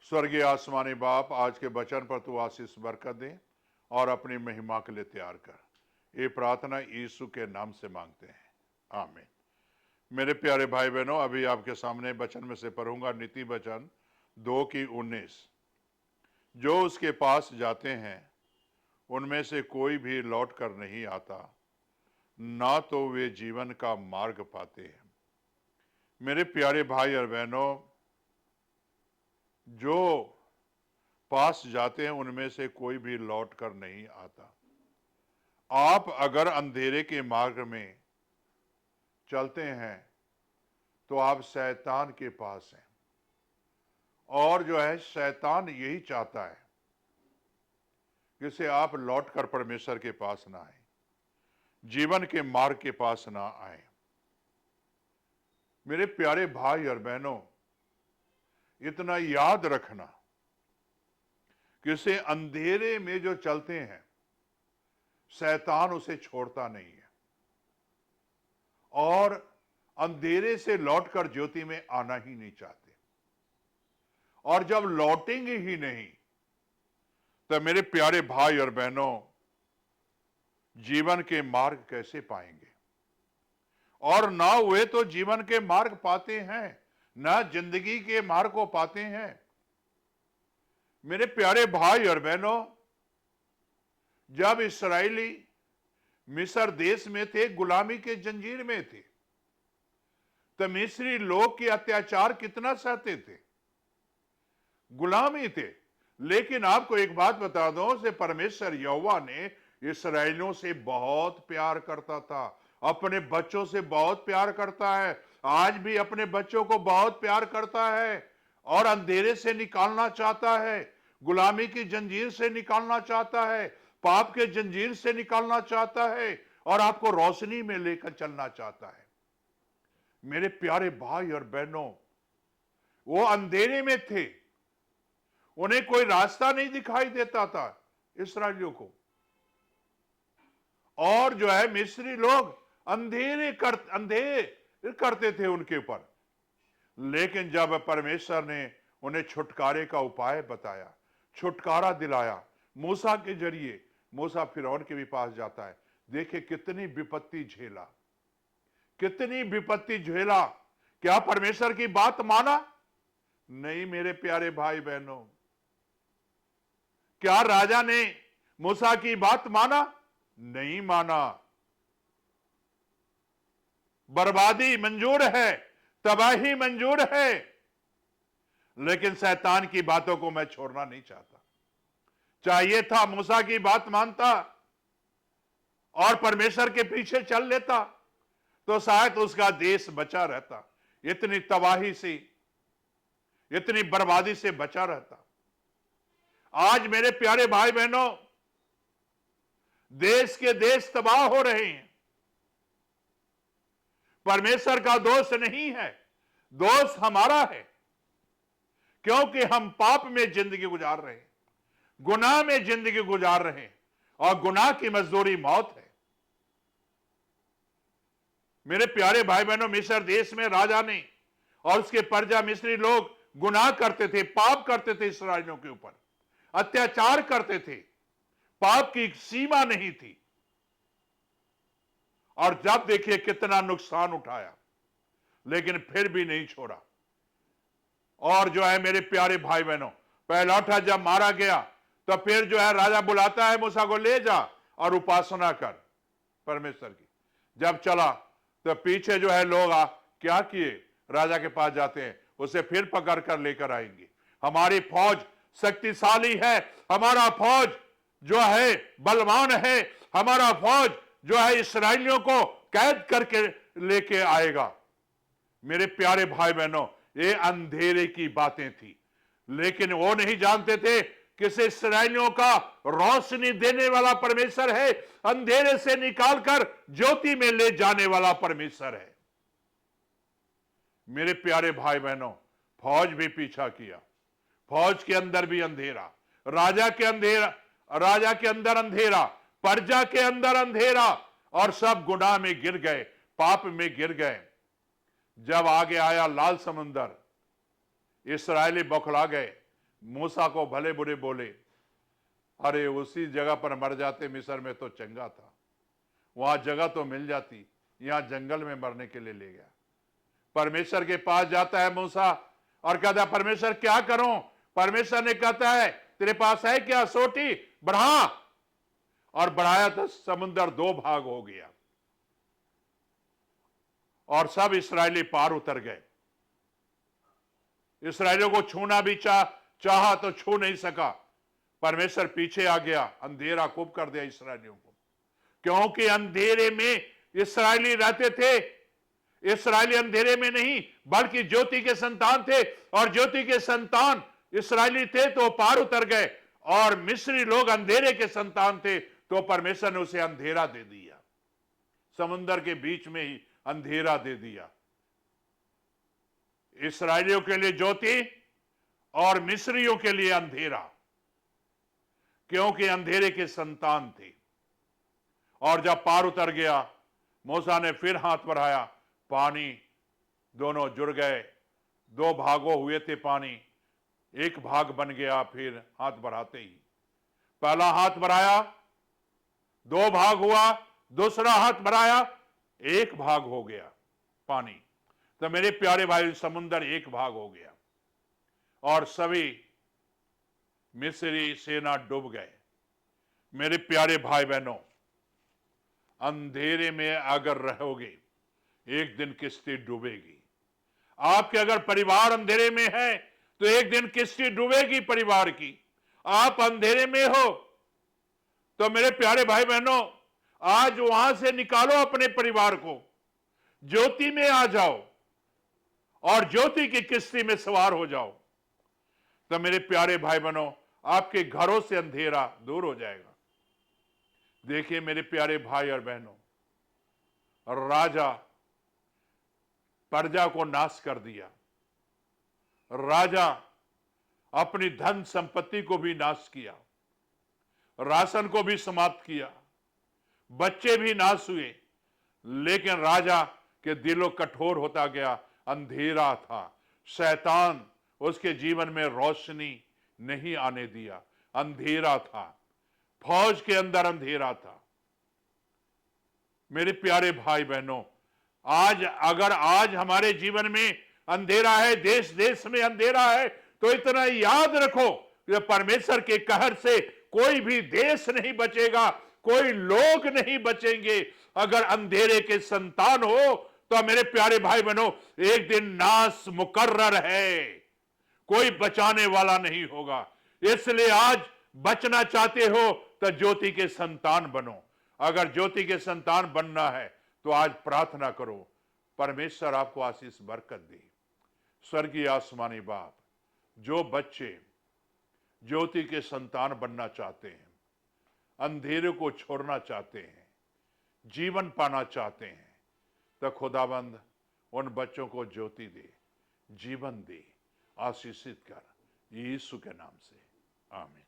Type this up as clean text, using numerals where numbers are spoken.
स्वर्गीय आसमानी बाप, आज के वचन पर तू आशीष बरकत दे और अपनी महिमा के लिए तैयार कर। ये प्रार्थना यीशु के नाम से मांगते हैं, आमीन। मेरे प्यारे भाई बहनों, अभी आपके सामने वचन में से पढ़ूंगा नीति वचन 2:19। जो उसके पास जाते हैं उनमें से कोई भी लौट कर नहीं आता, ना तो वे जीवन का मार्ग पाते हैं। मेरे प्यारे भाई और बहनों, जो पास जाते हैं उनमें से कोई भी लौट कर नहीं आता। आप अगर अंधेरे के मार्ग में चलते हैं तो आप शैतान के पास हैं, और जो है शैतान यही चाहता है कि से आप लौट कर परमेश्वर के पास ना आए, जीवन के मार्ग के पास ना आए। मेरे प्यारे भाई और बहनों, इतना याद रखना कि से अंधेरे में जो चलते हैं शैतान उसे छोड़ता नहीं है, और अंधेरे से लौटकर ज्योति में आना ही नहीं चाहते। और जब लौटेंगे ही नहीं तो मेरे प्यारे भाई और बहनों, जीवन के मार्ग कैसे पाएंगे? और ना वे तो जीवन के मार्ग पाते हैं, ना जिंदगी के मार्ग को पाते हैं। मेरे प्यारे भाई और बहनों, जब इस्राएली मिस्र देश में थे, गुलामी के जंजीर में थे, तो मिस्री लोग के अत्याचार कितना सहते थे, गुलामी थे। लेकिन आपको एक बात बता दूं, से परमेश्वर यहोवा ने इस्राएलियों से बहुत प्यार करता था, अपने बच्चों से बहुत प्यार करता है, आज भी अपने बच्चों को बहुत प्यार करता है, और अंधेरे से निकालना चाहता है, गुलामी की जंजीर से निकालना चाहता है, पाप के जंजीर से निकालना चाहता है, और आपको रोशनी में लेकर चलना चाहता है। मेरे प्यारे भाई और बहनों, वो अंधेरे में थे, उन्हें कोई रास्ता नहीं दिखाई देता था इस्राएलियों को, और जो है मिस्री लोग अंधेरे करते थे उनके ऊपर। लेकिन जब परमेश्वर ने उन्हें छुटकारे का उपाय बताया, छुटकारा दिलाया मूसा के जरिए, मूसा फिरौन के भी पास जाता है। देखिए कितनी विपत्ति झेला, कितनी विपत्ति झेला। क्या परमेश्वर की बात माना? नहीं मेरे प्यारे भाई बहनों। क्या राजा ने मूसा की बात माना? नहीं माना। बर्बादी मंजूर है, तबाही मंजूर है, लेकिन शैतान की बातों को मैं छोड़ना नहीं चाहता। चाहिए था मूसा की बात मानता और परमेश्वर के पीछे चल लेता, तो शायद उसका देश बचा रहता, इतनी तबाही से, इतनी बर्बादी से बचा रहता। आज मेरे प्यारे भाई बहनों, देश के देश तबाह हो रहे हैं। परमेश्वर का दोष नहीं है, दोष हमारा है, क्योंकि हम पाप में जिंदगी गुजार रहे हैं, गुनाह में जिंदगी गुजार रहे हैं, और गुनाह की मजदूरी मौत है। मेरे प्यारे भाई बहनों, मिस्र देश में राजा ने और उसके प्रजा मिस्री लोग गुनाह करते थे, पाप करते थे, इस्राएलियों के ऊपर अत्याचार करते थे, पाप की सीमा नहीं थी। और जब देखिए कितना नुकसान उठाया, लेकिन फिर भी नहीं छोड़ा। और जो है मेरे प्यारे भाई बहनों, पहलौठा जब मारा गया तो फिर जो है राजा बुलाता है मूसा को, ले जा और उपासना कर परमेश्वर की। जब चला तो पीछे जो है लोग क्या किए, राजा के पास जाते हैं, उसे फिर पकड़ कर लेकर आएंगे। हमारी फौज शक्तिशाली है, हमारा फौज जो है बलवान है, हमारा फौज जो है इस्राएलियों को कैद करके लेके आएगा। मेरे प्यारे भाई बहनों, ये अंधेरे की बातें थी, लेकिन वो नहीं जानते थे कि इस्राएलियों का रोशनी देने वाला परमेश्वर है, अंधेरे से निकालकर ज्योति में ले जाने वाला परमेश्वर है। मेरे प्यारे भाई बहनों, फौज भी पीछा किया, फौज के अंदर भी अंधेरा, राजा के अंदर अंधेरा, प्रजा के अंदर अंधेरा, और सब गुनाह में गिर गए, पाप में गिर गए। जब आगे आया लाल समुंदर, इस्राएली बौखला गए, मूसा को भले बुरे बोले, अरे उसी जगह पर मर जाते, मिस्र में तो चंगा था, वहां जगह तो मिल जाती, यहां जंगल में मरने के लिए ले गया। परमेश्वर के पास जाता है मूसा और कहता है परमेश्वर क्या करूं? परमेश्वर ने कहता है तेरे पास है क्या? सोटी बढ़ा, और बढ़ाया तो समुद्र दो भाग हो गया और सब इसराइली पार उतर गए। इसराइलियों को छूना भी चाहा तो छू नहीं सका। परमेश्वर पीछे आ गया, अंधेरा खूब कर दिया इसराइलियों को, क्योंकि अंधेरे में इसराइली रहते थे। इसराइली अंधेरे में नहीं बल्कि ज्योति के संतान थे, और ज्योति के संतान इसराइली थे तो पार उतर गए, और मिस्री लोग अंधेरे के संतान थे तो परमेश्वर ने उसे अंधेरा दे दिया, समुद्र के बीच में ही अंधेरा दे दिया। इसराइलियों के लिए ज्योति और मिस्रियों के लिए अंधेरा, क्योंकि अंधेरे के संतान थे। और जब पार उतर गया, मूसा ने फिर हाथ बढ़ाया, पानी दोनों जुड़ गए, दो भागों हुए थे पानी, एक भाग बन गया। फिर हाथ बढ़ाते ही पहला हाथ बढ़ाया, दो भाग हुआ, दूसरा हाथ बढ़ाया, एक भाग हो गया पानी। तो मेरे प्यारे भाई, समुद्र एक भाग हो गया और सभी मिस्री सेना डूब गए। मेरे प्यारे भाई बहनों, अंधेरे में अगर रहोगे एक दिन किश्ती डूबेगी। आपके अगर परिवार अंधेरे में है तो एक दिन किश्ती डूबेगी परिवार की। आप अंधेरे में हो तो मेरे प्यारे भाई बहनों, आज वहां से निकालो अपने परिवार को, ज्योति में आ जाओ और ज्योति की किश्ती में सवार हो जाओ। तो मेरे प्यारे भाई बहनों, आपके घरों से अंधेरा दूर हो जाएगा। देखिए मेरे प्यारे भाई और बहनों, राजा प्रजा को नाश कर दिया, राजा अपनी धन संपत्ति को भी नाश किया, राशन को भी समाप्त किया, बच्चे भी नाश हुए, लेकिन राजा के दिलों कठोर होता गया। अंधेरा था, शैतान उसके जीवन में रोशनी नहीं आने दिया, अंधेरा था, फौज के अंदर अंधेरा था। मेरे प्यारे भाई बहनों, आज हमारे जीवन में अंधेरा है, देश देश में अंधेरा है, तो इतना याद रखो कि परमेश्वर के कहर से कोई भी देश नहीं बचेगा, कोई लोग नहीं बचेंगे। अगर अंधेरे के संतान हो तो मेरे प्यारे भाई बहनों, एक दिन नाश मुकर्रर है, कोई बचाने वाला नहीं होगा। इसलिए आज बचना चाहते हो तो ज्योति के संतान बनो। अगर ज्योति के संतान बनना है तो आज प्रार्थना करो, परमेश्वर आपको आशीष बरकत दे। स्वर्गीय आसमानी बाप, जो बच्चे ज्योति के संतान बनना चाहते हैं, अंधेरे को छोड़ना चाहते हैं, जीवन पाना चाहते हैं, तो खुदाबंद उन बच्चों को ज्योति दे, जीवन दे, आशीषित कर, यीशु के नाम से, आमीन।